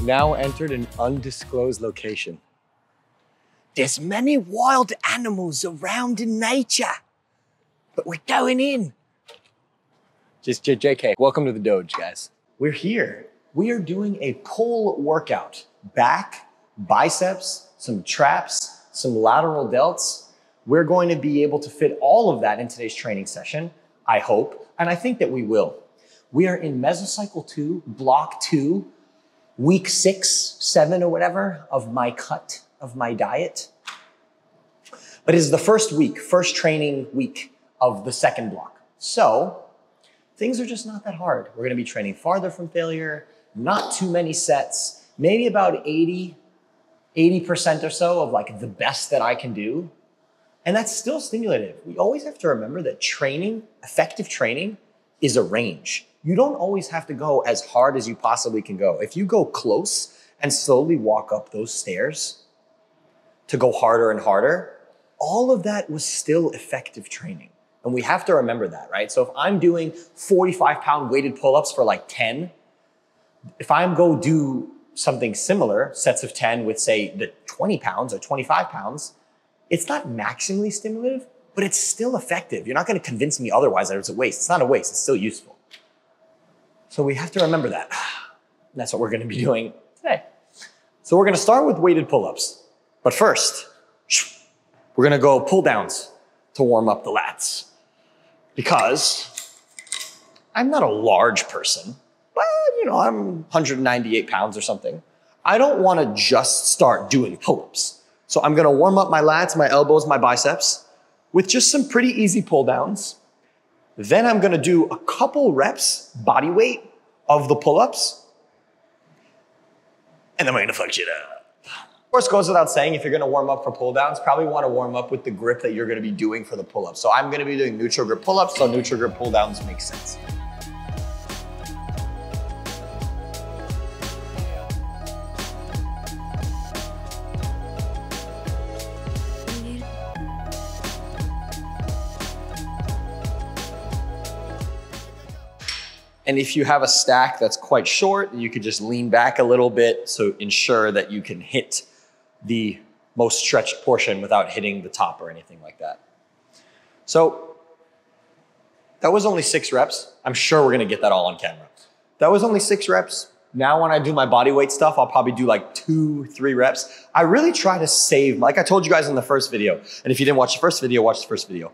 now entered an undisclosed location. There's many wild animals around in nature, but we're going in. Just JK, welcome to the Doge, guys. We're here. We are doing a pull workout. Back, biceps, some traps, some lateral delts. We're going to be able to fit all of that in today's training session, I hope, and I think that we will. We are in mesocycle 2, block 2, week 6, 7 or whatever of my cut, of my diet. But it is the first week, first training week of the second block. So things are just not that hard. We're gonna be training farther from failure, not too many sets, maybe about 80% or so of like the best that I can do. And that's still stimulative. We always have to remember that training, effective training, is a range. You don't always have to go as hard as you possibly can go. If you go close and slowly walk up those stairs to go harder and harder, all of that was still effective training. And we have to remember that, right? So if I'm doing 45-pound weighted pull-ups for like 10, if I'm go do something similar, sets of 10 with say the 20 pounds or 25 pounds, it's not maximally stimulative, but it's still effective. You're not gonna convince me otherwise that it's a waste. It's not a waste, it's still useful. So we have to remember that. And that's what we're gonna be doing today. So we're gonna start with weighted pull-ups. But first, we're gonna go pull downs to warm up the lats. Because I'm not a large person, but I'm 198 pounds or something. I don't wanna just start doing pull-ups. So I'm gonna warm up my lats, my elbows, my biceps with just some pretty easy pull downs. Then I'm gonna do a couple reps, body weight, of the pull-ups. And then we're gonna fuck shit up. Of course, goes without saying, if you're gonna warm up for pull downs, probably wanna warm up with the grip that you're gonna be doing for the pull-ups. So I'm gonna be doing neutral grip pull-ups, so neutral grip pull downs make sense. And if you have a stack that's quite short, you could just lean back a little bit so ensure that you can hit the most stretched portion without hitting the top or anything like that. So that was only 6 reps. I'm sure we're gonna get that all on camera. That was only 6 reps. Now when I do my body weight stuff, I'll probably do like 2, 3 reps. I really try to save, like I told you guys in the first video, and if you didn't watch the first video, watch the first video.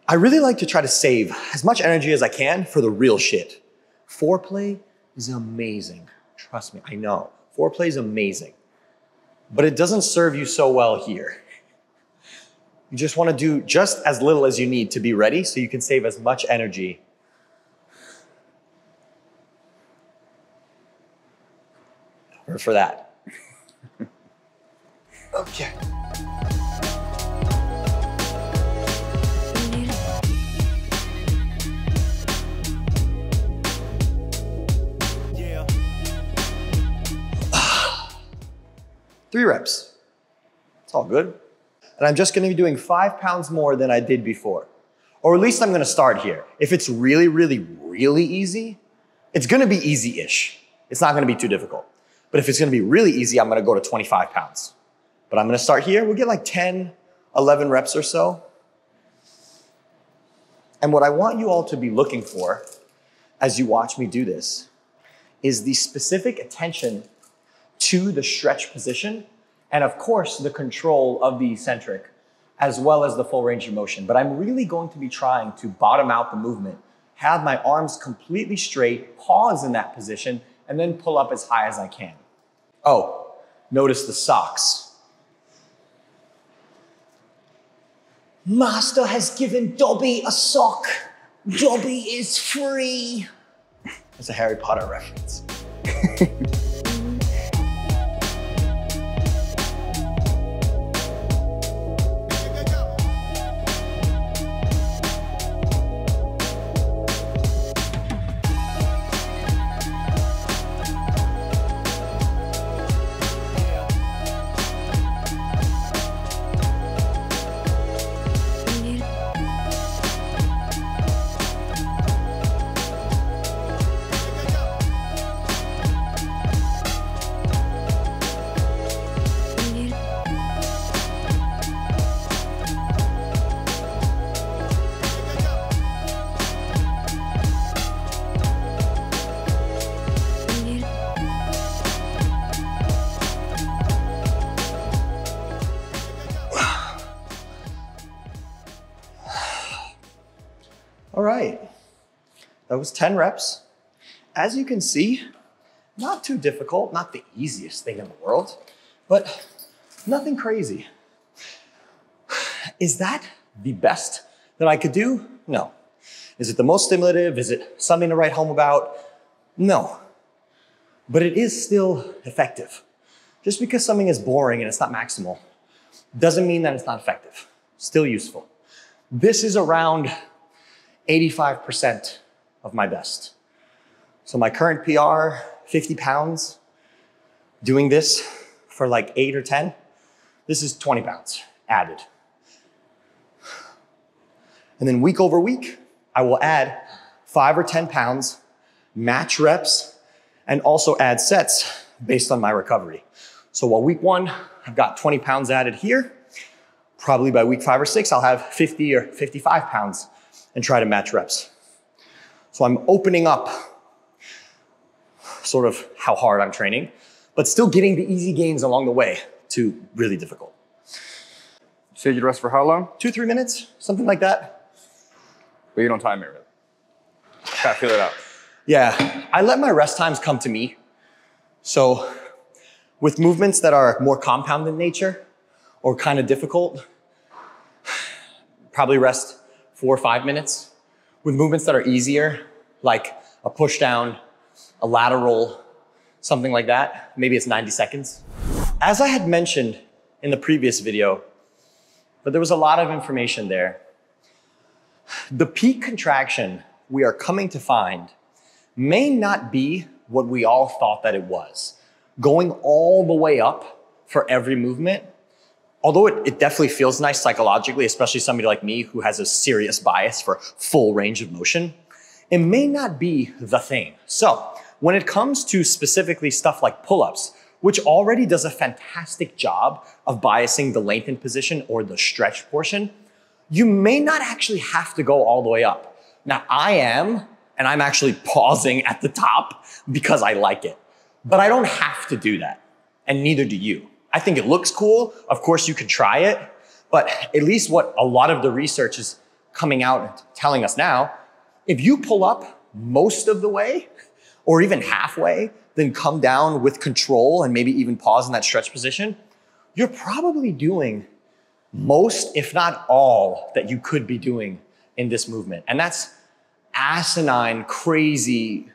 I really like to try to save as much energy as I can for the real shit. Foreplay is amazing. Trust me, I know. Foreplay is amazing. But it doesn't serve you so well here. You just want to do just as little as you need to be ready so you can save as much energy. For that. Okay. Yeah. 3 reps. It's all good. And I'm just gonna be doing 5 pounds more than I did before. Or at least I'm gonna start here. If it's really, really, really easy, it's gonna be easy-ish. It's not gonna be too difficult. But if it's gonna be really easy, I'm gonna go to 25 pounds. But I'm gonna start here. We'll get like 10, 11 reps or so. And what I want you all to be looking for as you watch me do this is the specific attention to the stretch position and of course the control of the eccentric as well as the full range of motion. But I'm really going to be trying to bottom out the movement, have my arms completely straight, pause in that position, and then pull up as high as I can. Oh, notice the socks. Master has given Dobby a sock. Dobby is free. That's a Harry Potter reference. All right, that was 10 reps. As you can see, not too difficult, not the easiest thing in the world, but nothing crazy. Is that the best that I could do? No. Is it the most stimulative? Is it something to write home about? No. But it is still effective. Just because something is boring and it's not maximal doesn't mean that it's not effective. Still useful. This is around 85% of my best. So my current PR, 50 pounds, doing this for like 8 or 10, this is 20 pounds added. And then week over week, I will add 5 or 10 pounds, match reps, and also add sets based on my recovery. So while week 1, I've got 20 pounds added here, probably by week 5 or 6, I'll have 50 or 55 pounds and try to match reps. So I'm opening up sort of how hard I'm training, but still getting the easy gains along the way to really difficult. So you'd rest for how long? 2-3 minutes, something like that. But you don't time it really. Gotta feel it out. Yeah, I let my rest times come to me. So with movements that are more compound in nature or kind of difficult, probably rest 4 or 5 minutes. With movements that are easier, like a push down, a lateral, something like that, maybe it's 90 seconds. As I had mentioned in the previous video, but there was a lot of information there. The peak contraction we are coming to find may not be what we all thought that it was. Going all the way up for every movement, although it definitely feels nice psychologically, especially somebody like me who has a serious bias for full range of motion, it may not be the thing. So when it comes to specifically stuff like pull-ups, which already does a fantastic job of biasing the lengthened position or the stretch portion, you may not actually have to go all the way up. Now I am, and I'm actually pausing at the top because I like it, but I don't have to do that, and neither do you. I think it looks cool. Of course you could try it, but at least what a lot of the research is coming out and telling us now, if you pull up most of the way or even halfway, then come down with control and maybe even pause in that stretch position, you're probably doing most, if not all, that you could be doing in this movement. And that's asinine, crazy,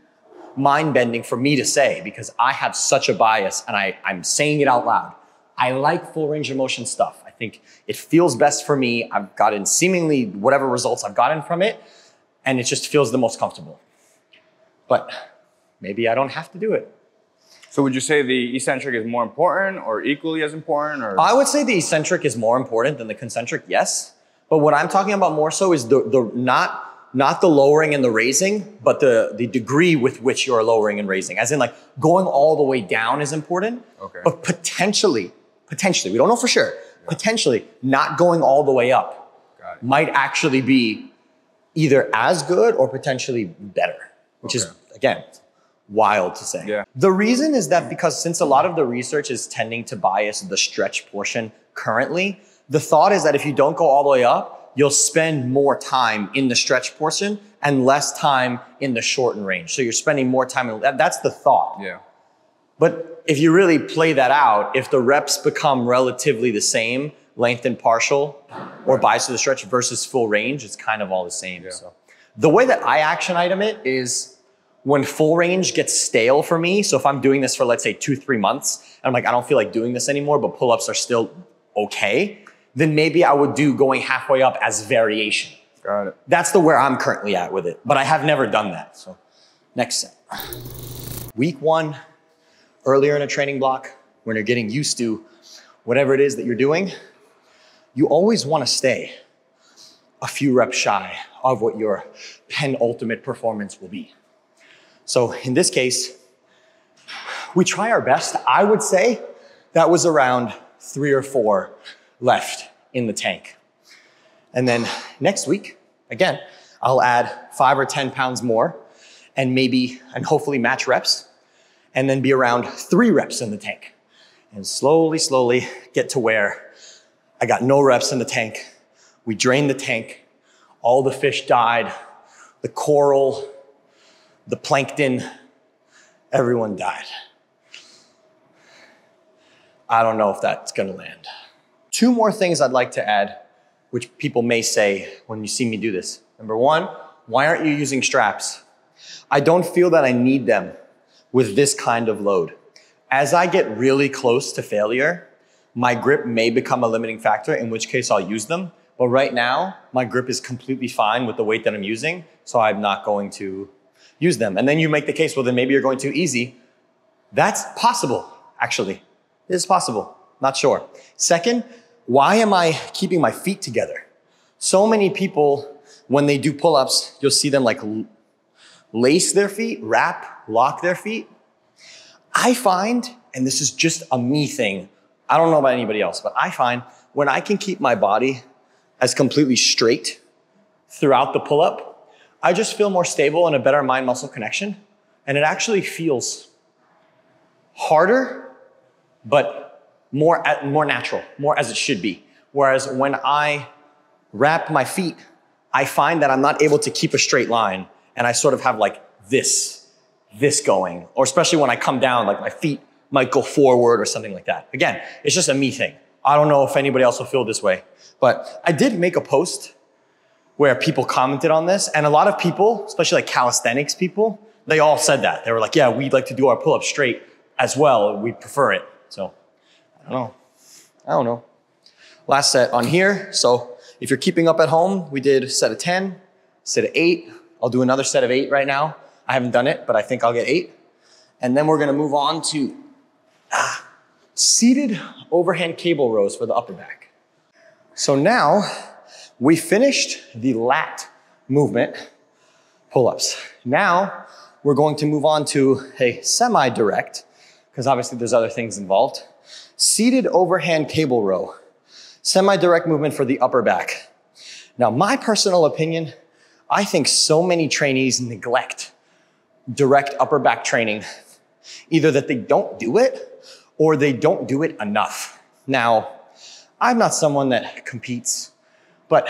mind-bending for me to say because I have such a bias and I'm saying it out loud. I like full range of motion stuff. I think it feels best for me. I've gotten seemingly whatever results I've gotten from it, and it just feels the most comfortable. But maybe I don't have to do it. So would you say the eccentric is more important or equally as important? Or? I would say the eccentric is more important than the concentric, yes. But what I'm talking about more so is not the lowering and the raising, but the degree with which you're lowering and raising. As in like going all the way down is important, okay. But potentially, we don't know for sure, potentially not going all the way up might actually be either as good or potentially better, which is, again, wild to say. Yeah. The reason is that because since a lot of the research is tending to bias the stretch portion currently, the thought is that if you don't go all the way up, you'll spend more time in the stretch portion and less time in the shorten range. So you're spending more time, that's the thought. Yeah. But if you really play that out, if the reps become relatively the same, length and partial, or bias to the stretch versus full range, it's kind of all the same. Yeah. So the way that I action item it is when full range gets stale for me. So if I'm doing this for, let's say 2-3 months, and I'm like, I don't feel like doing this anymore, but pull-ups are still okay, then maybe I would do going halfway up as variation. Got it. That's where I'm currently at with it, but I have never done that. So next set. Week 1, earlier in a training block, when you're getting used to whatever it is that you're doing, you always want to stay a few reps shy of what your penultimate performance will be. So in this case, we try our best. I would say that was around 3 or 4 left in the tank. And then next week, again, I'll add 5 or 10 pounds more and hopefully match reps, and then be around 3 reps in the tank. And slowly get to where I got no reps in the tank. We drained the tank. All the fish died. the coral, the plankton, everyone died. I don't know if that's gonna land. Two more things I'd like to add, which people may say when you see me do this. Number one, why aren't you using straps? I don't feel that I need them with this kind of load. As I get really close to failure, my grip may become a limiting factor, in which case I'll use them. But right now, my grip is completely fine with the weight that I'm using, so I'm not going to use them. And then you make the case, well, then maybe you're going too easy. That's possible, actually. It is possible, not sure. Second, why am I keeping my feet together? So many people, when they do pull-ups, you'll see them like lace their feet, wrap, lock their feet. I find, and this is just a me thing, I don't know about anybody else, but I find when I can keep my body as completely straight throughout the pull-up, I just feel more stable and a better mind-muscle connection. And it actually feels harder, but more natural, more as it should be. Whereas when I wrap my feet, I find that I'm not able to keep a straight line, and I sort of have like this going, or especially when I come down, like my feet might go forward or something like that. Again, it's just a me thing. I don't know if anybody else will feel this way, but I did make a post where people commented on this, and a lot of people, especially like calisthenics people, they all said that. They were like, yeah, we'd like to do our pull-up straight as well. We prefer it. So I don't know. Last set on here. So if you're keeping up at home, we did a set of 10, set of 8. I'll do another set of 8 right now. I haven't done it, but I think I'll get 8. And then we're gonna move on to seated overhand cable rows for the upper back. So now we finished the lat movement pull-ups. Now we're going to move on to a semi-direct, because obviously there's other things involved. Seated overhand cable row. Semi-direct movement for the upper back. Now, my personal opinion, I think so many trainees neglect direct upper back training, either that they don't do it or they don't do it enough. Now, I'm not someone that competes, but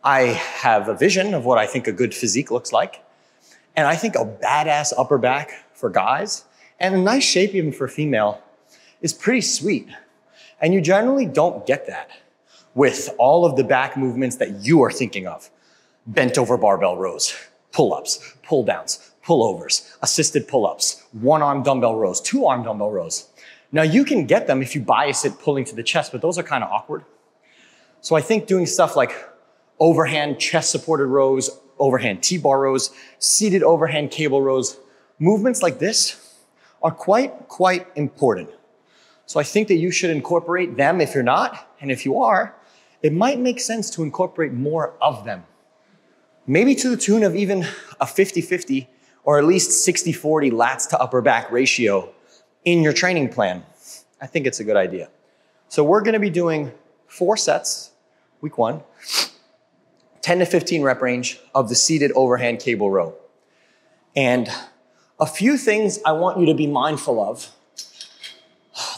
I have a vision of what I think a good physique looks like. And I think a badass upper back for guys and a nice shape even for female is pretty sweet. And you generally don't get that with all of the back movements that you are thinking of. Bent over barbell rows, pull-ups, pull-downs, pullovers, assisted pull-ups, one-arm dumbbell rows, two-arm dumbbell rows. Now you can get them if you bias it pulling to the chest, but those are kind of awkward. So I think doing stuff like overhand chest-supported rows, overhand T-bar rows, seated overhand cable rows, movements like this are quite important. So I think that you should incorporate them if you're not, and if you are, it might make sense to incorporate more of them. Maybe to the tune of even a 50-50 or at least 60-40 lats to upper back ratio in your training plan. I think it's a good idea. So we're gonna be doing 4 sets, week 1, 10 to 15 rep range of the seated overhand cable row. And a few things I want you to be mindful of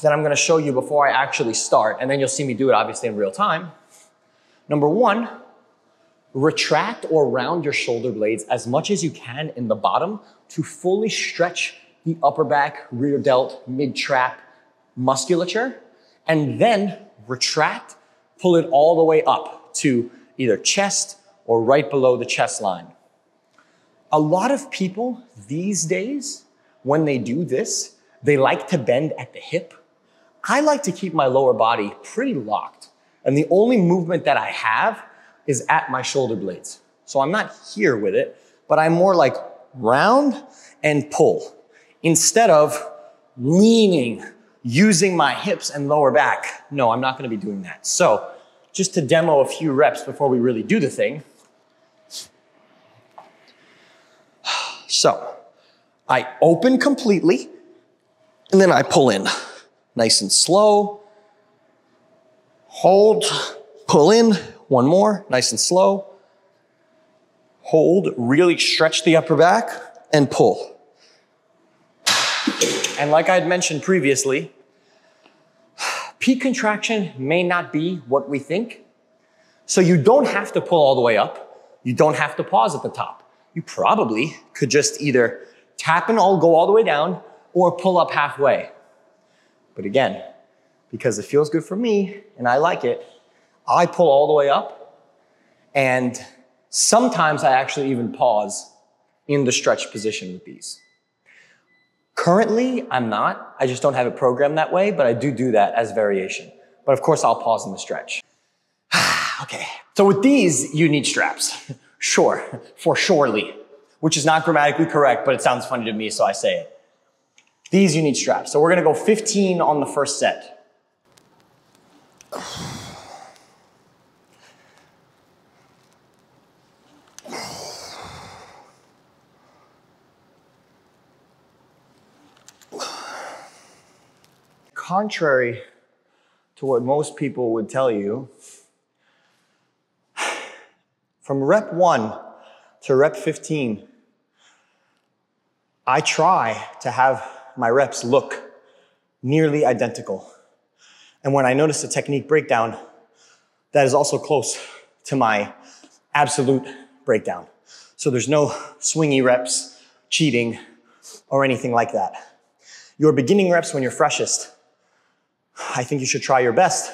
that I'm gonna show you before I actually start, and then you'll see me do it obviously in real time. Number 1, retract or round your shoulder blades as much as you can in the bottom to fully stretch the upper back, rear delt, mid-trap musculature, and then retract, pull it all the way up to either chest or right below the chest line. A lot of people these days, when they do this, they like to bend at the hip. I like to keep my lower body pretty locked. And the only movement that I have is at my shoulder blades. So I'm not here with it, but I'm more like round and pull instead of leaning, using my hips and lower back. No, I'm not gonna be doing that. So just to demo a few reps before we really do the thing. So I open completely and then I pull in nice and slow. Hold, pull in, one more, nice and slow. Hold, really stretch the upper back and pull. And like I had mentioned previously, peak contraction may not be what we think. So you don't have to pull all the way up. You don't have to pause at the top. You probably could just either tap and go all the way down or pull up halfway. But again, because it feels good for me and I like it, I pull all the way up, and sometimes I actually even pause in the stretch position with these. Currently, I'm not. I just don't have it programmed that way, but I do that as variation. But of course, I'll pause in the stretch. Okay, so with these, you need straps. Sure, for surely, which is not grammatically correct, but it sounds funny to me, so I say it. These you need straps. So we're gonna go 15 on the first set. Contrary to what most people would tell you, from rep 1 to rep 15, I try to have my reps look nearly identical. And when I notice a technique breakdown, that is also close to my absolute breakdown. So there's no swingy reps, cheating, or anything like that. Your beginning reps when you're freshest, I think you should try your best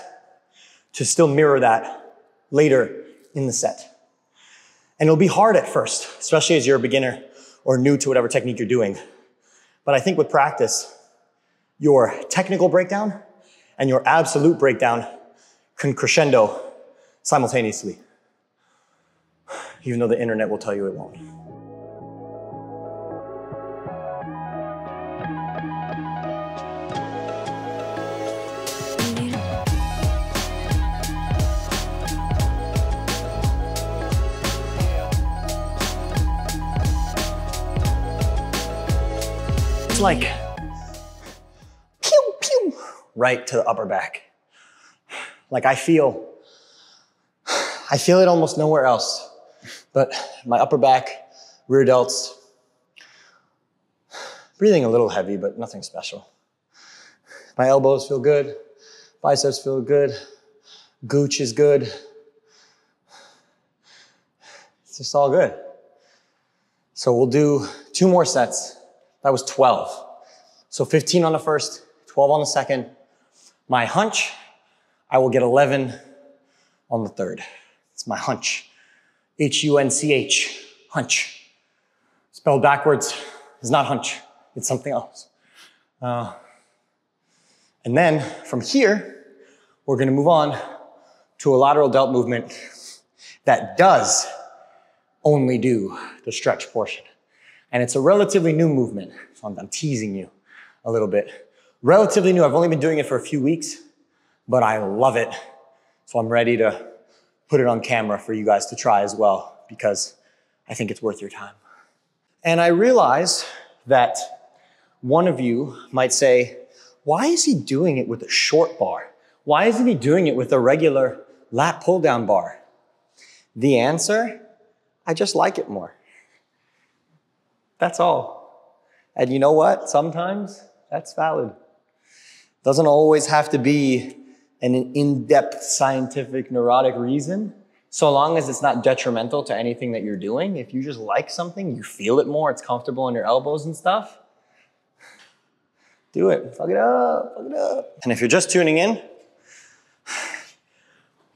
to still mirror that later in the set. And it'll be hard at first, especially as you're a beginner or new to whatever technique you're doing. But I think with practice, your technical breakdown and your absolute breakdown can crescendo simultaneously, even though the internet will tell you it won't. It's like pew, pew, right to the upper back. Like I feel it almost nowhere else, but my upper back, rear delts, breathing a little heavy, but nothing special. My elbows feel good, biceps feel good, gooch is good. It's just all good. So we'll do 2 more sets. That was 12. So 15 on the first, 12 on the second. My hunch, I will get 11 on the third. It's my hunch. H-U-N-C-H, hunch. Spelled backwards is not hunch, it's something else. And then from here, we're gonna move on to a lateral delt movement that does only do the stretch portion. And it's a relatively new movement. So I'm teasing you a little bit. Relatively new, I've only been doing it for a few weeks, but I love it. So I'm ready to put it on camera for you guys to try as well, because I think it's worth your time. And I realize that one of you might say, why is he doing it with a short bar? Why isn't he doing it with a regular lat pull down bar? The answer, I just like it more. That's all. And you know what? Sometimes that's valid. Doesn't always have to be an in-depth scientific neurotic reason. So long as it's not detrimental to anything that you're doing. If you just like something, you feel it more, it's comfortable on your elbows and stuff, do it. Fuck it up, fuck it up. And if you're just tuning in,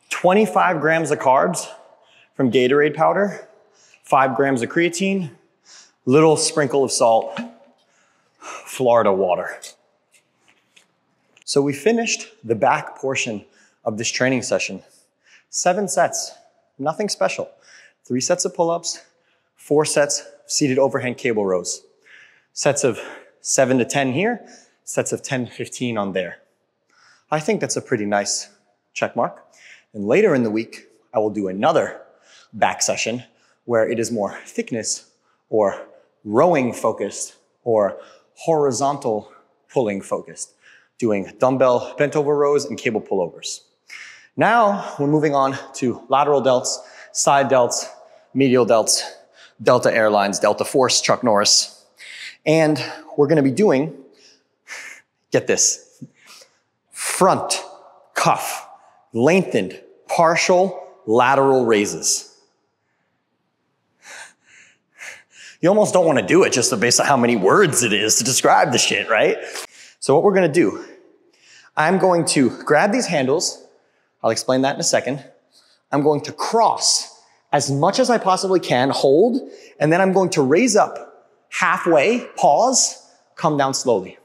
25 grams of carbs from Gatorade powder, 5 grams of creatine, little sprinkle of salt, Florida water. So we finished the back portion of this training session. 7 sets, nothing special. 3 sets of pull-ups, 4 sets of seated overhand cable rows. Sets of 7 to 10 here, sets of 10 to 15 on there. I think that's a pretty nice check mark. And later in the week, I will do another back session where it is more thickness or rowing focused or horizontal pulling focused, doing dumbbell bent over rows and cable pullovers. Now we're moving on to lateral delts, side delts, medial delts, Delta Airlines, Delta Force, Chuck Norris. And we're gonna be doing, get this, front cuff, lengthened, partial lateral raises. You almost don't want to do it just based on how many words it is to describe the shit, right? So what we're going to do, I'm going to grab these handles. I'll explain that in a second. I'm going to cross as much as I possibly can, hold, and then I'm going to raise up halfway, pause, come down slowly.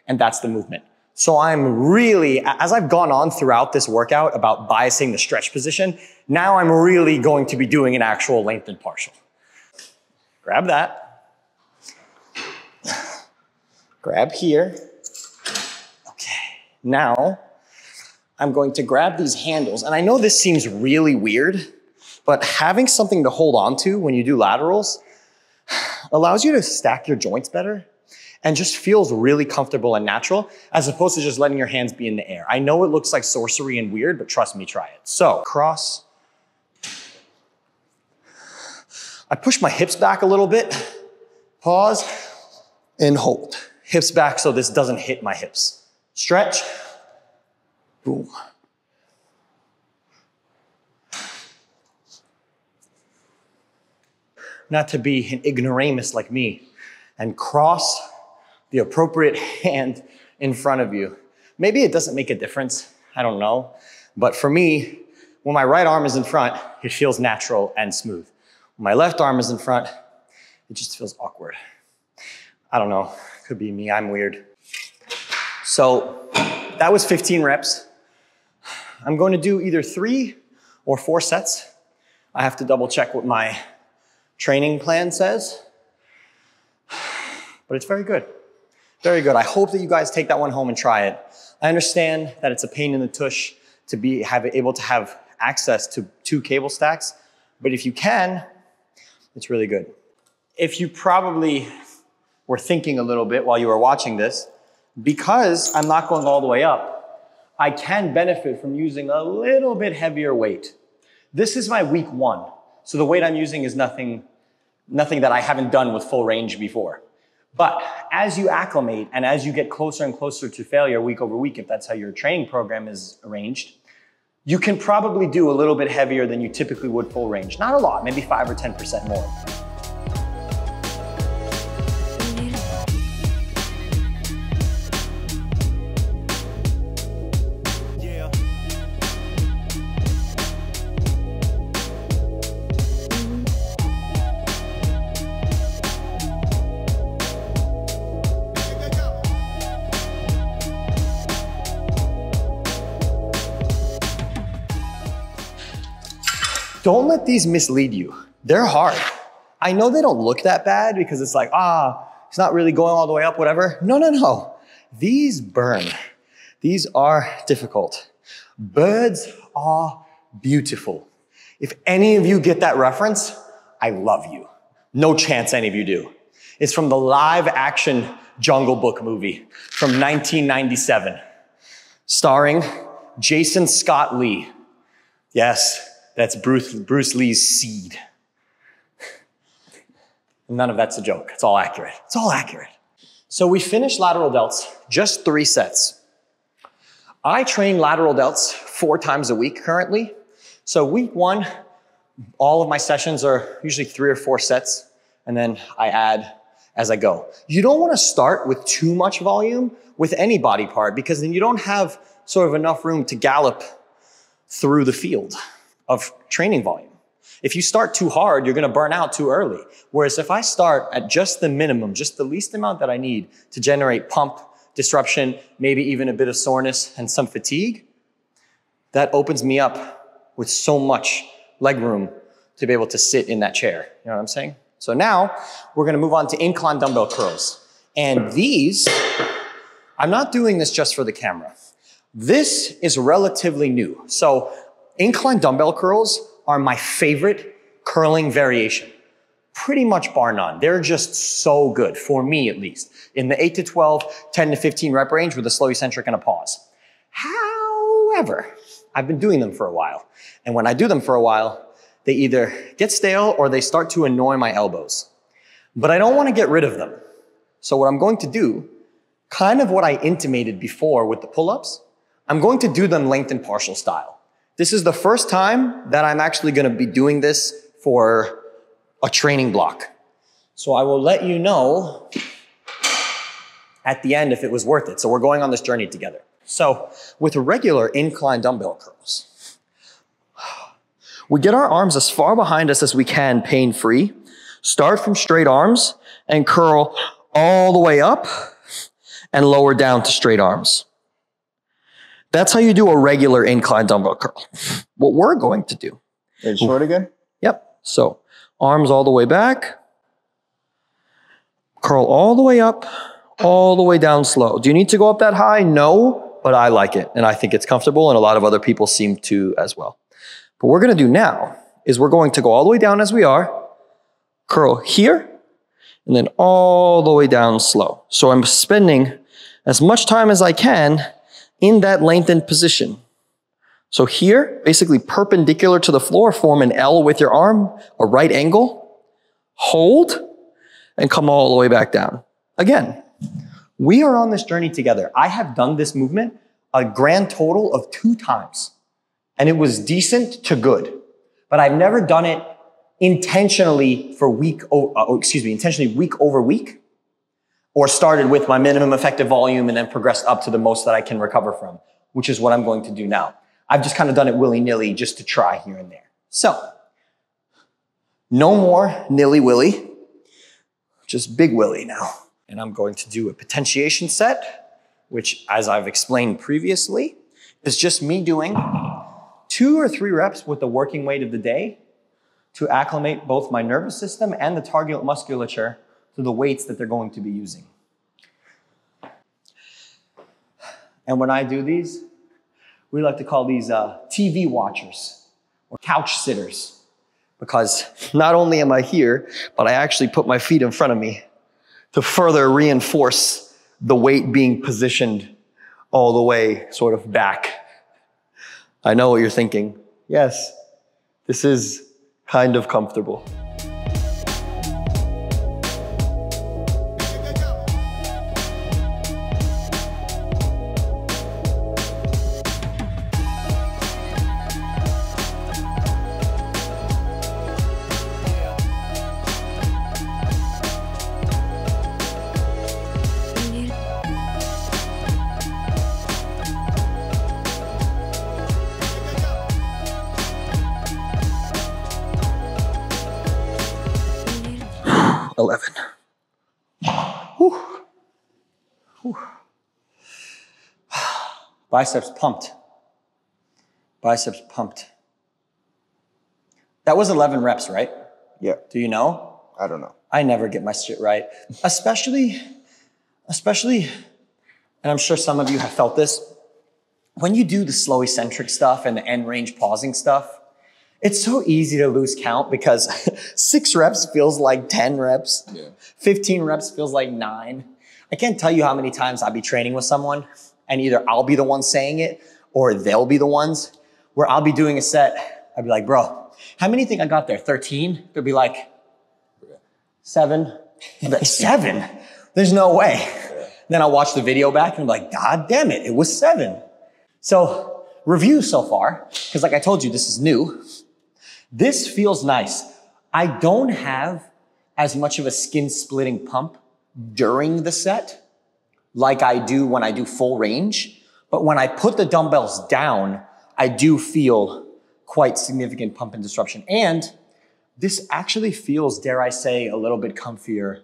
And that's the movement. So I'm really, as I've gone on throughout this workout about biasing the stretch position, now I'm really going to be doing an actual lengthened partial. Grab that. Grab here. Okay. Now, I'm going to grab these handles. And I know this seems really weird, but having something to hold on to when you do laterals allows you to stack your joints better and just feels really comfortable and natural as opposed to just letting your hands be in the air. I know it looks like sorcery and weird, but trust me, try it. So, cross. I push my hips back a little bit, pause, and hold. Hips back so this doesn't hit my hips. Stretch, boom. Not to be an ignoramus like me and cross the appropriate hand in front of you. Maybe it doesn't make a difference, I don't know. But for me, when my right arm is in front, it feels natural and smooth. When my left arm is in front, it just feels awkward. I don't know, could be me, I'm weird. So that was 15 reps. I'm going to do either 3 or 4 sets. I have to double check what my training plan says, but it's very good. Very good. I hope that you guys take that one home and try it. I understand that it's a pain in the tush to be able to have access to 2 cable stacks, but if you can, it's really good. If you probably were thinking a little bit while you were watching this, because I'm not going all the way up, I can benefit from using a little bit heavier weight. This is my week 1, so the weight I'm using is nothing that I haven't done with full range before. But as you acclimate and as you get closer and closer to failure week over week, if that's how your training program is arranged, you can probably do a little bit heavier than you typically would full range. Not a lot, maybe 5 or 10% more. Don't let these mislead you. They're hard. I know they don't look that bad because it's like, it's not really going all the way up, whatever. No, no, no. These burn. These are difficult. Birds are beautiful. If any of you get that reference, I love you. No chance any of you do. It's from the live action Jungle Book movie from 1997, starring Jason Scott Lee. Yes. That's Bruce Lee's seed. None of that's a joke. It's all accurate. It's all accurate. So we finished lateral delts, just 3 sets. I train lateral delts 4 times a week currently. So week 1, all of my sessions are usually 3 or 4 sets, and then I add as I go. You don't want to start with too much volume with any body part because then you don't have sort of enough room to gallop through the field of training volume. If you start too hard, you're gonna burn out too early. Whereas if I start at just the minimum, just the least amount that I need to generate pump, disruption, maybe even a bit of soreness and some fatigue, that opens me up with so much leg room to be able to sit in that chair. You know what I'm saying? So now we're gonna move on to incline dumbbell curls. And these, I'm not doing this just for the camera. This is relatively new. So incline dumbbell curls are my favorite curling variation, pretty much bar none. They're just so good, for me at least, in the 8 to 12, 10 to 15 rep range with a slow eccentric and a pause. However, I've been doing them for a while. And when I do them for a while, they either get stale or they start to annoy my elbows. But I don't want to get rid of them. So what I'm going to do, kind of what I intimated before with the pull-ups, I'm going to do them lengthened partial style. This is the first time that I'm actually going to be doing this for a training block. So I will let you know at the end if it was worth it. So we're going on this journey together. So with regular incline dumbbell curls, we get our arms as far behind us as we can, pain-free. Start from straight arms and curl all the way up and lower down to straight arms. That's how you do a regular incline dumbbell curl. What we're going to do. Is it short again? Yep. So arms all the way back. Curl all the way up, all the way down slow. Do you need to go up that high? No, but I like it. And I think it's comfortable, and a lot of other people seem to as well. But what we're going to do now is we're going to go all the way down as we are, curl here, and then all the way down slow. So I'm spending as much time as I can in that lengthened position. So here, basically perpendicular to the floor, form an L with your arm, a right angle, hold, and come all the way back down. Again, we are on this journey together. I have done this movement a grand total of 2 times, and it was decent to good, but I've never done it intentionally for intentionally week over week, or started with my minimum effective volume and then progressed up to the most that I can recover from, which is what I'm going to do now. I've just kind of done it willy-nilly just to try here and there. So, no more nilly-willy, just big willy now. And I'm going to do a potentiation set, which, as I've explained previously, is just me doing 2 or 3 reps with the working weight of the day to acclimate both my nervous system and the target musculature to the weights that they're going to be using. And when I do these, we like to call these TV watchers or couch sitters, because not only am I here, but I actually put my feet in front of me to further reinforce the weight being positioned all the way sort of back. I know what you're thinking. Yes, this is kind of comfortable. Biceps pumped. Biceps pumped. That was 11 reps, right? Yeah. Do you know? I don't know. I never get my shit right. Especially, and I'm sure some of you have felt this, when you do the slow eccentric stuff and the end range pausing stuff, it's so easy to lose count because 6 reps feels like 10 reps. Yeah. 15 reps feels like 9. I can't tell you how many times I'll be training with someone and either I'll be the one saying it or they'll be the ones where I'll be doing a set. I'll be like, bro, how many think I got there? 13? They'll be like, 7. I'm like, 7? There's no way. Yeah. Then I'll watch the video back and I'm like, God damn it, it was 7. So review so far, because like I told you, this is new. This feels nice. I don't have as much of a skin splitting pump during the set like I do when I do full range. But when I put the dumbbells down, I do feel quite significant pump and disruption. And this actually feels, dare I say, a little bit comfier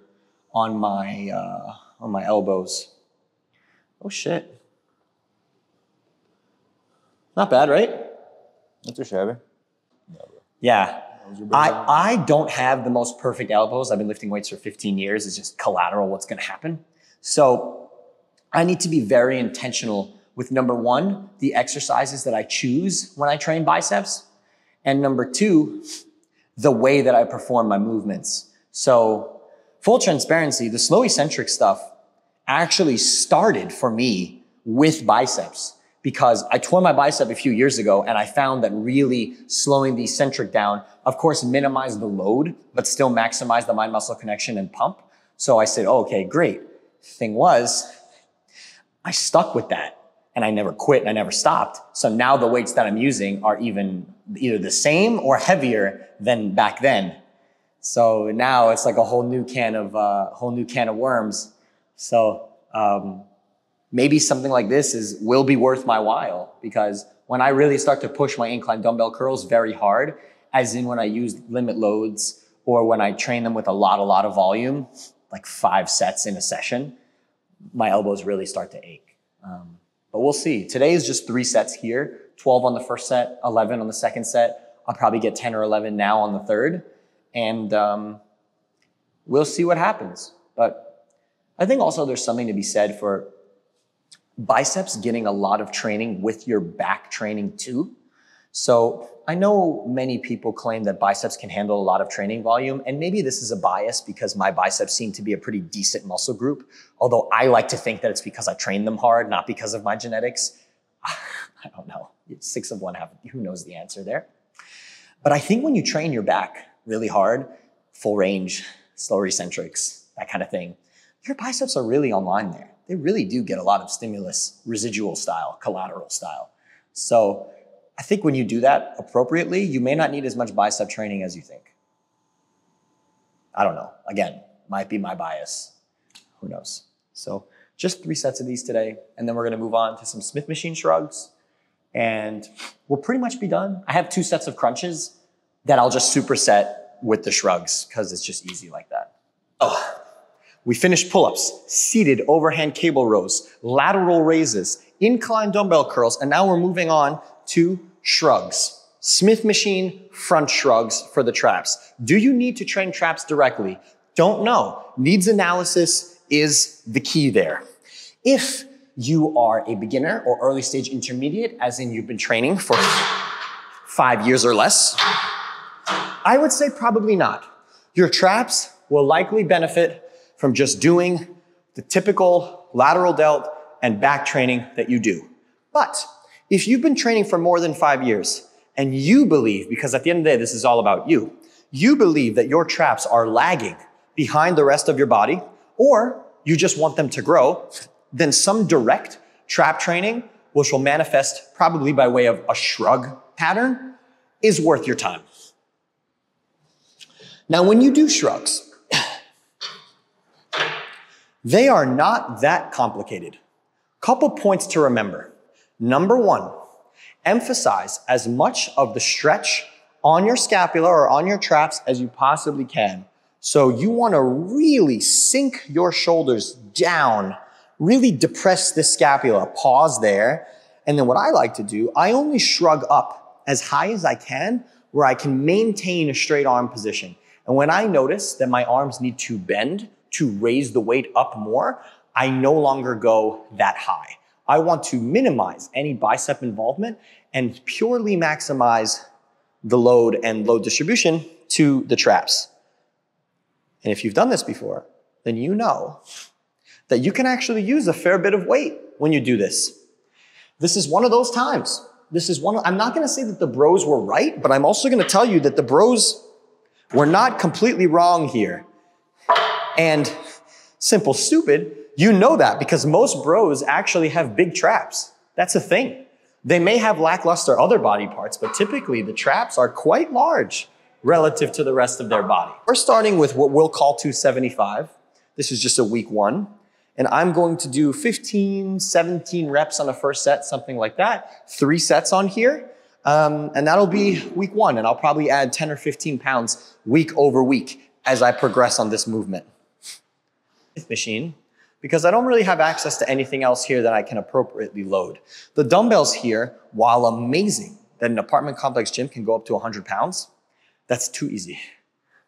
on my elbows. Oh shit. Not bad, right? Not too shabby. Yeah. I don't have the most perfect elbows. I've been lifting weights for 15 years. It's just collateral what's going to happen. So I need to be very intentional with, number 1, the exercises that I choose when I train biceps. And number 2, the way that I perform my movements. So full transparency, the slow eccentric stuff actually started for me with biceps, because I tore my bicep a few years ago and I found that really slowing the eccentric down, of course, minimized the load, but still maximized the mind-muscle connection and pump. So I said, oh, okay, great. Thing was, I stuck with that and I never quit and I never stopped. So now the weights that I'm using are either the same or heavier than back then. So now it's like a whole new can of worms. So maybe something like this will be worth my while, because when I really start to push my incline dumbbell curls very hard, as in when I use limit loads or when I train them with a lot of volume, like 5 sets in a session, my elbows really start to ache. But we'll see. Today is just 3 sets here, 12 on the first set, 11 on the second set. I'll probably get 10 or 11 now on the third. And we'll see what happens. But I think also there's something to be said for biceps getting a lot of training with your back training too. So I know many people claim that biceps can handle a lot of training volume, and maybe this is a bias because my biceps seem to be a pretty decent muscle group, although I like to think that it's because I train them hard, not because of my genetics. I don't know. 6 of 1, who knows the answer there? But I think when you train your back really hard, full range, slower eccentrics, that kind of thing, your biceps are really online there. They really do get a lot of stimulus, residual style, collateral style. So I think when you do that appropriately, you may not need as much bicep training as you think. I don't know. Again, might be my bias. Who knows? So just 3 sets of these today, and then we're gonna move on to some Smith machine shrugs, and we'll pretty much be done. I have 2 sets of crunches that I'll just superset with the shrugs because it's just easy like that. Oh, we finished pull-ups, seated overhand cable rows, lateral raises, incline dumbbell curls, and now we're moving on to shrugs. Smith machine front shrugs for the traps. Do you need to train traps directly? Don't know. Needs analysis is the key there. If you are a beginner or early stage intermediate, as in you've been training for 5 years or less, I would say probably not. Your traps will likely benefit from just doing the typical lateral delt and back training that you do. But if you've been training for more than 5 years and you believe, because at the end of the day, this is all about you, you believe that your traps are lagging behind the rest of your body, or you just want them to grow, then some direct trap training, which will manifest probably by way of a shrug pattern, is worth your time. Now, when you do shrugs, they are not that complicated. Couple points to remember. Number 1, emphasize as much of the stretch on your scapula or on your traps as you possibly can. So you want to really sink your shoulders down, really depress the scapula, pause there. And then what I like to do, I only shrug up as high as I can where I can maintain a straight arm position. And when I notice that my arms need to bend to raise the weight up more, I no longer go that high. I want to minimize any bicep involvement and purely maximize the load and load distribution to the traps. And if you've done this before, then you know that you can actually use a fair bit of weight when you do this. This is one of those times. I'm not gonna say that the bros were right, but I'm also gonna tell you that the bros were not completely wrong here. And simple stupid, you know that because most bros actually have big traps. That's a thing. They may have lackluster other body parts, but typically the traps are quite large relative to the rest of their body. We're starting with what we'll call 275. This is just a week 1. And I'm going to do 15, 17 reps on the first set, something like that. 3 sets on here. And that'll be week 1. And I'll probably add 10 or 15 pounds week over week as I progress on this movement. Machine, because I don't really have access to anything else here that I can appropriately load. The dumbbells here, while amazing that an apartment complex gym can go up to 100 pounds, that's too easy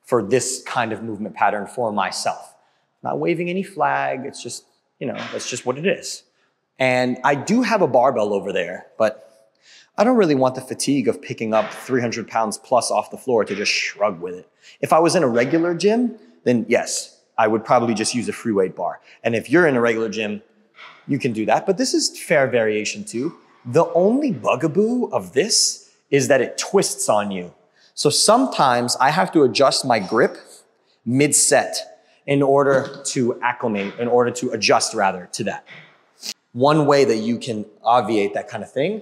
for this kind of movement pattern for myself. Not waving any flag, it's just, that's just what it is. And I do have a barbell over there, but I don't really want the fatigue of picking up 300 pounds plus off the floor to just shrug with it. If I was in a regular gym, then yes, I would probably just use a free weight bar. And if you're in a regular gym, you can do that. But this is fair variation too. The only bugaboo of this is that it twists on you. So sometimes I have to adjust my grip mid-set in order to adjust to that. One way that you can obviate that kind of thing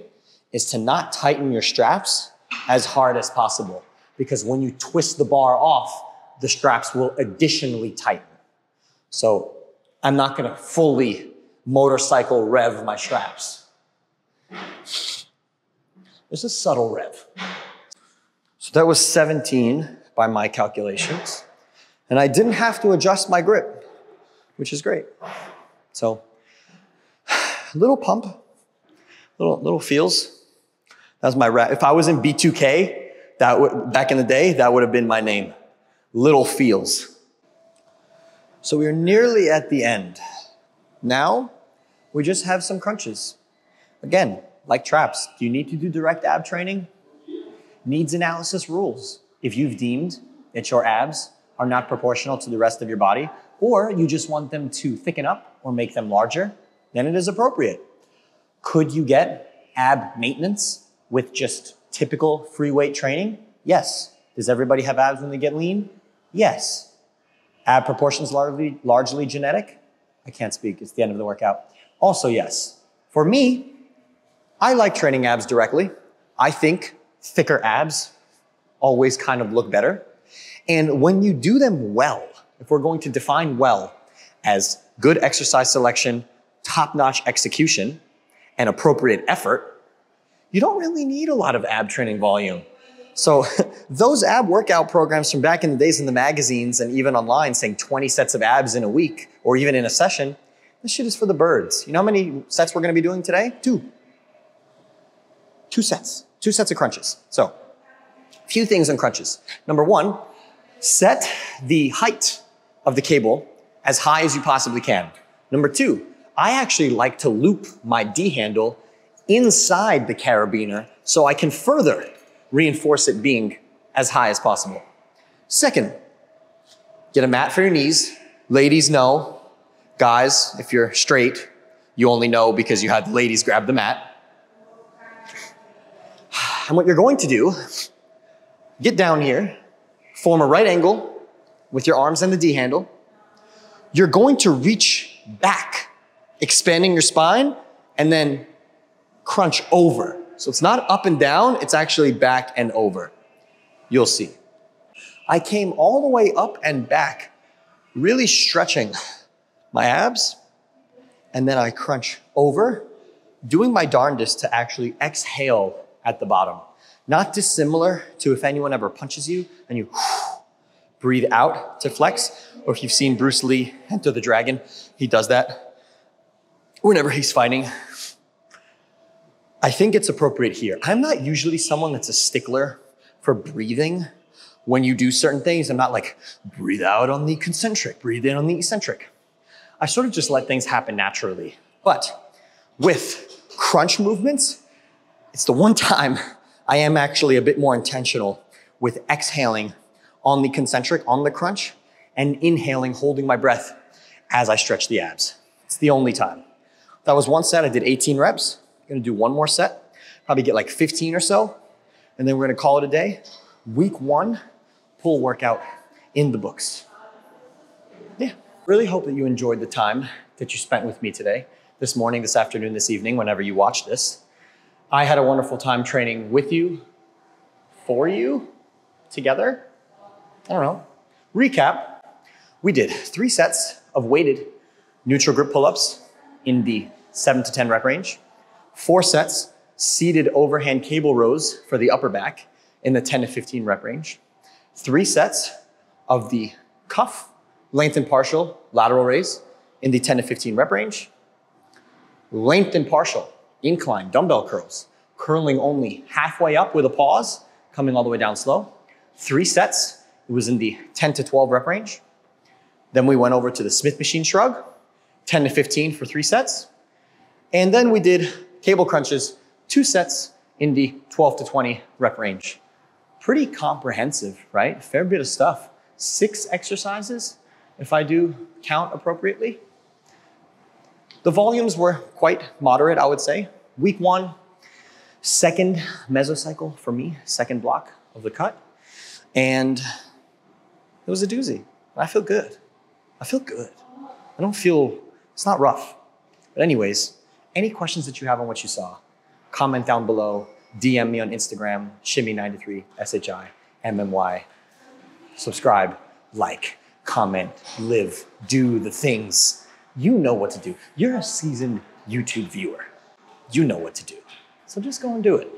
is to not tighten your straps as hard as possible. Because when you twist the bar off, the straps will additionally tighten. So I'm not gonna fully motorcycle rev my straps. There's a subtle rev. So that was 17 by my calculations. And I didn't have to adjust my grip, which is great. So, little pump, little feels. That was my rep. If I was in B2K, back in the day, that would have been my name. Little feels. So we're nearly at the end. Now, we just have some crunches. Again, like traps, do you need to do direct ab training? Needs analysis rules. If you've deemed that your abs are not proportional to the rest of your body, or you just want them to thicken up or make them larger, then it is appropriate. Could you get ab maintenance with just typical free weight training? Yes. Does everybody have abs when they get lean? Yes. Ab proportions largely genetic? I can't speak, it's the end of the workout. Also yes. For me, I like training abs directly. I think thicker abs always kind of look better. And when you do them well, if we're going to define well as good exercise selection, top-notch execution, and appropriate effort, you don't really need a lot of ab training volume. So those ab workout programs from back in the days in the magazines and even online saying 20 sets of abs in a week or even in a session, this shit is for the birds. You know how many sets we're gonna be doing today? Two sets. 2 sets of crunches. So, a few things on crunches. Number one, set the height of the cable as high as you possibly can. Number two, I actually like to loop my D handle inside the carabiner so I can further reinforce it being as high as possible. Second, get a mat for your knees. Ladies know. Guys, if you're straight, you only know because you had the ladies grab the mat. And what you're going to do, get down here, form a right angle with your arms and the D handle. You're going to reach back, expanding your spine, and then crunch over. So it's not up and down, it's actually back and over. You'll see. I came all the way up and back, really stretching my abs, and then I crunch over, doing my darndest to actually exhale at the bottom. Not dissimilar to if anyone ever punches you and you breathe out to flex, or if you've seen Bruce Lee Enter the Dragon, he does that whenever he's fighting. I think it's appropriate here. I'm not usually someone that's a stickler for breathing when you do certain things. I'm not like, breathe out on the concentric, breathe in on the eccentric. I sort of just let things happen naturally. But with crunch movements, it's the one time I am actually a bit more intentional with exhaling on the concentric, on the crunch, and inhaling, holding my breath as I stretch the abs. It's the only time. That was one set, I did 18 reps. I'm gonna do one more set, probably get like 15 or so, and then we're gonna call it a day. Week 1, pull workout in the books. Yeah, really hope that you enjoyed the time that you spent with me today, this morning, this afternoon, this evening, whenever you watch this. I had a wonderful time training with you, for you, together. I don't know. Recap, we did 3 sets of weighted neutral grip pull-ups in the 7 to 10 rep range, 4 sets seated overhand cable rows for the upper back in the 10 to 15 rep range, 3 sets of the cuff, length and partial lateral raise in the 10 to 15 rep range, length and partial incline dumbbell curls, curling only halfway up with a pause, coming all the way down slow. 3 sets, it was in the 10 to 12 rep range. Then we went over to the Smith machine shrug, 10 to 15 for 3 sets. And then we did cable crunches, 2 sets in the 12 to 20 rep range. Pretty comprehensive, right? Fair bit of stuff. 6 exercises, if I do count appropriately. The volumes were quite moderate, I would say. Week 1, second mesocycle for me, second block of the cut. And it was a doozy. I feel good. I feel good. I don't feel, it's not rough. But anyways, any questions that you have on what you saw, comment down below, DM me on Instagram, shimmy93, SHIMMY. Subscribe. like, comment, live, do the things. You know what to do. You're a seasoned YouTube viewer. You know what to do. So just go and do it.